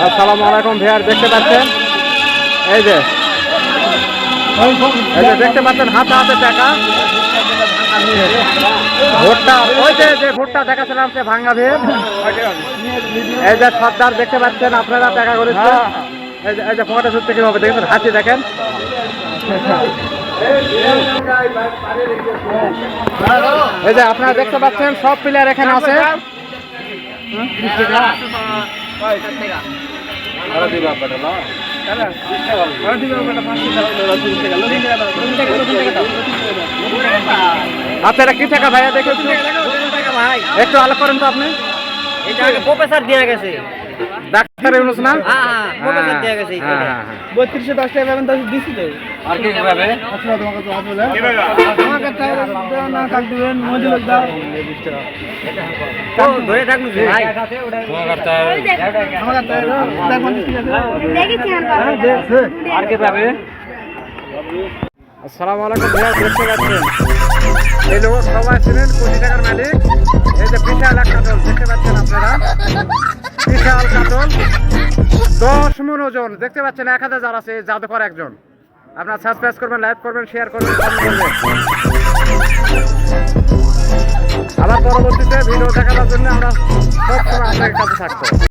আসসালামু আলাইকুম ভিউয়ার, দেখতে পাচ্ছেন এই যে দেখতে পাচ্ছেন হাতে হাতে টাকা ভুট্টা, ওই যে ভুট্টা দেখাচ্ছিলাম সে ভাঙ্গা ভেব। এই যে সর্দার দেখতে পাচ্ছেন আপনারা টাকা করেছে। এই যে ফটো শুটতে কিভাবে দেখেছেন, হাসি দেখেন। এই যে আপনারা দেখতে পাচ্ছেন সব প্লেয়ার এখানে আছে। আচ্ছা, এটা কি টাকা ভাইয়া দেখে একটু আলাপ করেন তো আপনি। এটা আগে প্রফেসর দেয়া গেছে। ডাক্তার ইউনুস না? হ্যাঁ, প্রফেসর দেয়া গেছে। 3210 টাকা পাবেন, তাহলে দিছি তো। আর কি কিভাবে? আসলে তোমাকে তো আসলে আমাকে টাকা না কাট দিবেন, মজুরি দাও। ও ধরে থাকুন ভাই। আমাকে টাকা দেখ, মানে ঠিক আছে। আর কি পাবে? আসসালামু আলাইকুম ভাইয়া, দেখতে পাচ্ছেন এই লোক সবাই ছিলেন কোটি টাকার মালিক। এই যে বিশাল এক কাতল দেখতে পাচ্ছেন আপনারা, বিশাল কাতল 10 মণ ওজন। দেখতে পাচ্ছেন 1000 আছে জাদুকর একজন। আপনারা সাবস্ক্রাইব করবেন, লাইক করবেন, শেয়ার করবেন, কমেন্ট করবেন। আবার পরবর্তীতে ভিডিও দেখানোর জন্য আমরা সবসময় আপনাদের কাছে থাকবো।